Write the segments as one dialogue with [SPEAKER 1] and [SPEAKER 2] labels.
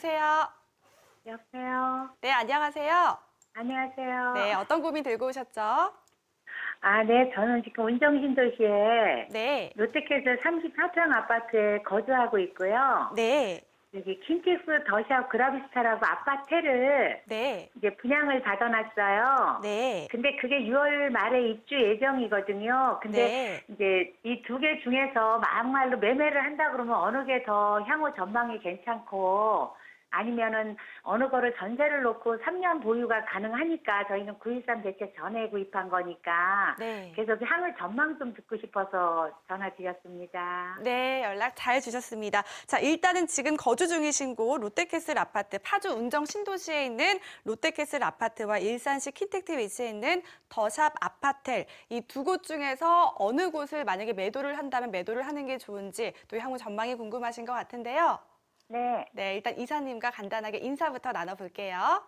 [SPEAKER 1] 여보세요?
[SPEAKER 2] 여보세요.
[SPEAKER 1] 네, 안녕하세요.
[SPEAKER 2] 안녕하세요.
[SPEAKER 1] 네, 어떤 고민 들고 오셨죠?
[SPEAKER 2] 네, 저는 지금 운정신도시에
[SPEAKER 1] 네,
[SPEAKER 2] 롯데캐슬 34평 아파트에 거주하고 있고요.
[SPEAKER 1] 네,
[SPEAKER 2] 여기 킨텍스 더샵 그라비스타라고 아파트를
[SPEAKER 1] 네,
[SPEAKER 2] 이제 분양을 받아놨어요.
[SPEAKER 1] 네,
[SPEAKER 2] 근데 그게 6월 말에 입주 예정이거든요. 근데
[SPEAKER 1] 네.
[SPEAKER 2] 이제 이 두 개 중에서 막말로 매매를 한다 그러면 어느 게 더 향후 전망이 괜찮고 아니면은 어느 거를 전세를 놓고 3년 보유가 가능하니까 저희는 9.13 대책 전에 구입한 거니까
[SPEAKER 1] 네.
[SPEAKER 2] 그래서 그 향후 전망 좀 듣고 싶어서 전화 드렸습니다.
[SPEAKER 1] 네, 연락 잘 주셨습니다. 자, 일단은 지금 거주 중이신 곳 롯데캐슬 아파트, 파주 운정 신도시에 있는 롯데캐슬 아파트와 일산시 킨텍트 위치에 있는 더샵 아파텔, 이 두 곳 중에서 어느 곳을 만약에 매도를 한다면 매도를 하는 게 좋은지 또 향후 전망이 궁금하신 것 같은데요.
[SPEAKER 2] 네.
[SPEAKER 1] 네, 일단 이사님과 간단하게 인사부터 나눠볼게요.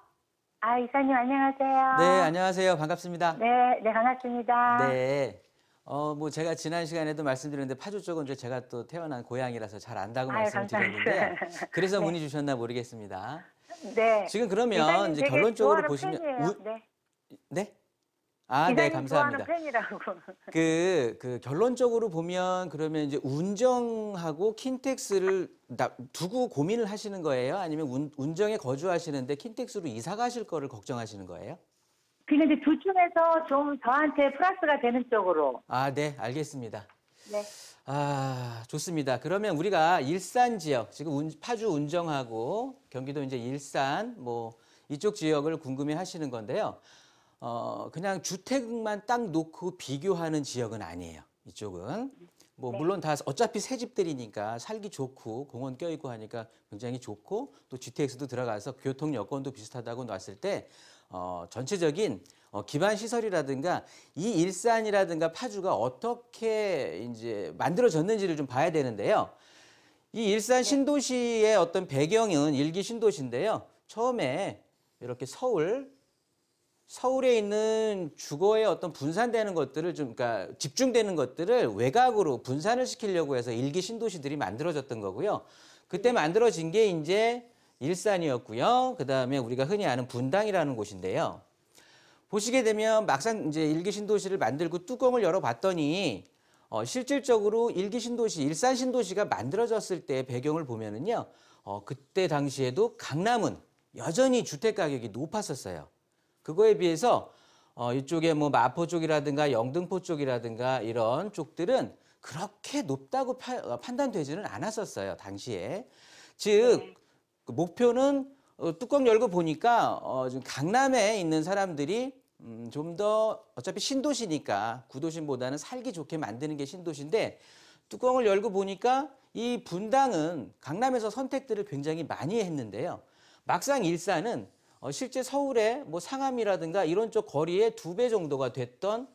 [SPEAKER 2] 이사님 안녕하세요.
[SPEAKER 3] 네, 안녕하세요. 반갑습니다.
[SPEAKER 2] 네, 네, 반갑습니다.
[SPEAKER 3] 네. 뭐 제가 지난 시간에도 말씀드렸는데 파주 쪽은 이제 제가 또 태어난 고향이라서 잘 안다고 말씀을
[SPEAKER 2] 감사합니다.
[SPEAKER 3] 드렸는데 그래서
[SPEAKER 2] 네.
[SPEAKER 3] 문의 주셨나 모르겠습니다.
[SPEAKER 2] 네.
[SPEAKER 3] 지금 그러면
[SPEAKER 2] 이사님
[SPEAKER 3] 이제
[SPEAKER 2] 되게
[SPEAKER 3] 결론적으로
[SPEAKER 2] 좋아하는
[SPEAKER 3] 보시면
[SPEAKER 2] 팬이에요. 네.
[SPEAKER 3] 네? 네,
[SPEAKER 2] 이사님 좋아하는
[SPEAKER 3] 감사합니다.
[SPEAKER 2] 팬이라고.
[SPEAKER 3] 그 결론적으로 보면 그러면 이제 운정하고 킨텍스를 두고 고민을 하시는 거예요? 아니면 운정에 거주하시는데 킨텍스로 이사 가실 거를 걱정하시는 거예요?
[SPEAKER 2] 근데 이제 둘 중에서 좀 저한테 플러스가 되는 쪽으로.
[SPEAKER 3] 네, 알겠습니다.
[SPEAKER 2] 네.
[SPEAKER 3] 좋습니다. 그러면 우리가 일산 지역, 지금 파주 운정하고 경기도 이제 일산 뭐 이쪽 지역을 궁금해 하시는 건데요. 그냥 주택만 딱 놓고 비교하는 지역은 아니에요. 이쪽은. 뭐
[SPEAKER 2] 네.
[SPEAKER 3] 물론 다 어차피 새 집들이니까 살기 좋고 공원 껴있고 하니까 굉장히 좋고 또 GTX도 들어가서 교통 여건도 비슷하다고 놨을 때 전체적인 기반 시설이라든가 이 일산이라든가 파주가 어떻게 이제 만들어졌는지를 좀 봐야 되는데요. 이 일산 신도시의 어떤 배경은 일기 신도시인데요. 처음에 이렇게 서울에 있는 주거의 어떤 분산되는 것들을 그러니까 집중되는 것들을 외곽으로 분산을 시키려고 해서 일기 신도시들이 만들어졌던 거고요. 그때 만들어진 게 이제 일산이었고요. 그 다음에 우리가 흔히 아는 분당이라는 곳인데요. 보시게 되면 막상 이제 일기 신도시를 만들고 뚜껑을 열어봤더니 실질적으로 일기 신도시, 일산 신도시가 만들어졌을 때 배경을 보면은요. 그때 당시에도 강남은 여전히 주택 가격이 높았었어요. 그거에 비해서 이쪽에 뭐 마포 쪽이라든가 영등포 쪽이라든가 이런 쪽들은 그렇게 높다고 판단되지는 않았었어요, 당시에. 즉, 그 목표는 뚜껑 열고 보니까 지금 강남에 있는 사람들이 좀 더 어차피 신도시니까 구도심보다는 살기 좋게 만드는 게 신도시인데 뚜껑을 열고 보니까 이 분당은 강남에서 선택들을 굉장히 많이 했는데요. 막상 일산은 실제 서울의 뭐 상암이라든가 이런 쪽 거리의 2배 정도가 됐던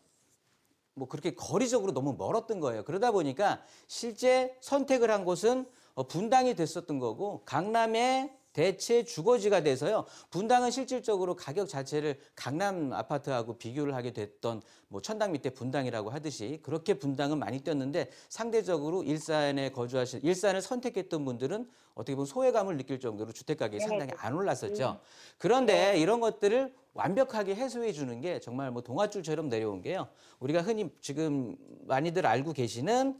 [SPEAKER 3] 뭐 그렇게 거리적으로 너무 멀었던 거예요. 그러다 보니까 실제 선택을 한 곳은 분당이 됐었던 거고 강남의 대체 주거지가 돼서요. 분당은 실질적으로 가격 자체를 강남 아파트하고 비교를 하게 됐던 뭐 천당 밑에 분당이라고 하듯이 그렇게 분당은 많이 뛰었는데 상대적으로 일산을 선택했던 분들은 어떻게 보면 소외감을 느낄 정도로 주택 가격이 상당히 안 올랐었죠. 그런데 이런 것들을 완벽하게 해소해 주는 게 정말 뭐 동아줄처럼 내려온 게요. 우리가 흔히 지금 많이들 알고 계시는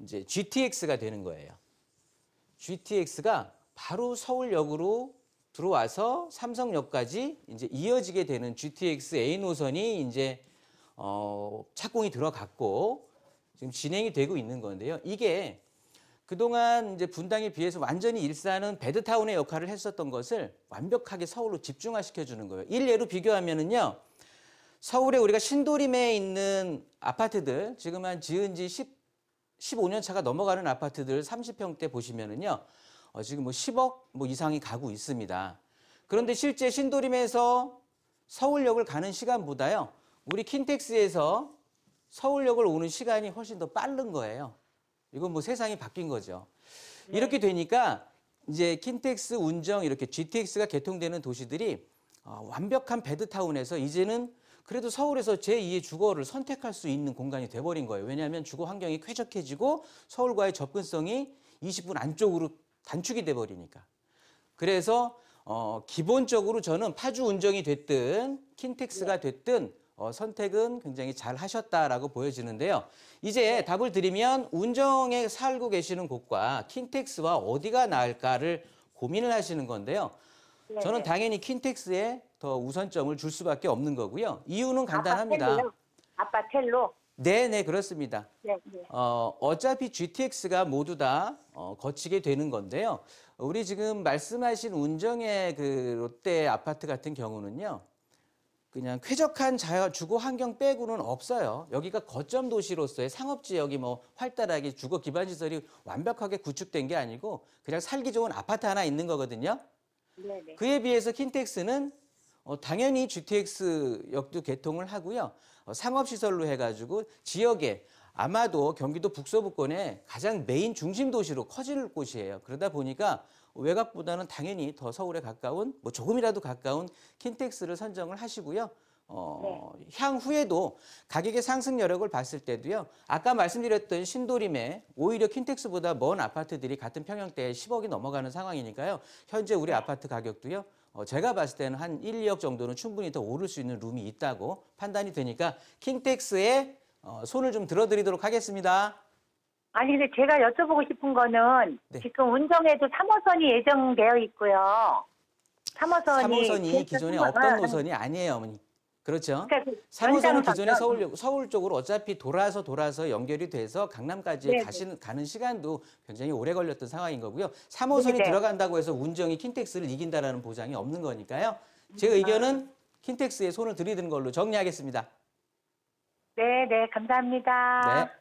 [SPEAKER 3] 이제 GTX가 되는 거예요. GTX가 바로 서울역으로 들어와서 삼성역까지 이제 이어지게 되는 GTX A 노선이 이제 착공이 들어갔고 지금 진행이 되고 있는 건데요. 이게 그동안 이제 분당에 비해서 완전히 일산은 배드타운의 역할을 했었던 것을 완벽하게 서울로 집중화시켜 주는 거예요. 일례로 비교하면은요. 서울에 우리가 신도림에 있는 아파트들 지금 한 지은 지 15년 차가 넘어가는 아파트들 30평대 보시면은요. 지금 뭐 10억 뭐 이상이 가고 있습니다. 그런데 실제 신도림에서 서울역을 가는 시간보다요. 우리 킨텍스에서 서울역을 오는 시간이 훨씬 더 빠른 거예요. 이건 뭐 세상이 바뀐 거죠. 이렇게 되니까 이제 킨텍스, 운정 이렇게 GTX가 개통되는 도시들이 완벽한 배드타운에서 이제는 그래도 서울에서 제2의 주거를 선택할 수 있는 공간이 돼버린 거예요. 왜냐하면 주거 환경이 쾌적해지고 서울과의 접근성이 20분 안쪽으로 단축이 돼버리니까. 그래서 기본적으로 저는 파주 운정이 됐든 킨텍스가 됐든 선택은 굉장히 잘 하셨다라고 보여지는데요. 이제 답을 드리면 운정에 살고 계시는 곳과 킨텍스와 어디가 나을까를 고민을 하시는 건데요. 저는 당연히 킨텍스에 더 우선점을 줄 수밖에 없는 거고요. 이유는 간단합니다.
[SPEAKER 2] 아파텔로?
[SPEAKER 3] 네, 그렇습니다.
[SPEAKER 2] 네, 네.
[SPEAKER 3] 어차피 GTX가 모두 다 거치게 되는 건데요. 우리 지금 말씀하신 운정의 그 롯데 아파트 같은 경우는요. 그냥 쾌적한 주거 환경 빼고는 없어요. 여기가 거점 도시로서의 상업 지역이 뭐 활달하게 주거 기반 시설이 완벽하게 구축된 게 아니고 그냥 살기 좋은 아파트 하나 있는 거거든요.
[SPEAKER 2] 네, 네.
[SPEAKER 3] 그에 비해서 킨텍스는 당연히 GTX 역도 개통을 하고요. 상업시설로 해가지고 지역에 아마도 경기도 북서부권의 가장 메인 중심 도시로 커질 곳이에요. 그러다 보니까 외곽보다는 당연히 더 서울에 가까운, 뭐 조금이라도 가까운 킨텍스를 선정을 하시고요. 향후에도 가격의 상승 여력을 봤을 때도요. 아까 말씀드렸던 신도림에 오히려 킨텍스보다 먼 아파트들이 같은 평형대에 10억이 넘어가는 상황이니까요. 현재 우리 아파트 가격도요. 제가 봤을 때는 한 1, 2억 정도는 충분히 더 오를 수 있는 룸이 있다고 판단이 되니까 킨텍스에 손을 좀 들어드리도록 하겠습니다.
[SPEAKER 2] 아니, 근데 제가 여쭤보고 싶은 거는
[SPEAKER 3] 네.
[SPEAKER 2] 지금 운정에도 3호선이 예정되어 있고요.
[SPEAKER 3] 3호선이 기존에 없던 노선이 아니에요, 어머니. 그렇죠?
[SPEAKER 2] 그러니까 그
[SPEAKER 3] 3호선은 기존에
[SPEAKER 2] 연장선은-
[SPEAKER 3] 서울 쪽으로 어차피 돌아서 연결이 돼서 강남까지
[SPEAKER 2] 네,
[SPEAKER 3] 가는 시간도 굉장히 오래 걸렸던 상황인 거고요. 3호선이
[SPEAKER 2] 네.
[SPEAKER 3] 들어간다고 해서 운정이 킨텍스를 이긴다라는 보장이 없는 거니까요. 제 의견은 킨텍스에 손을 들이드는 걸로 정리하겠습니다.
[SPEAKER 2] 네, 네, 감사합니다.
[SPEAKER 3] 네.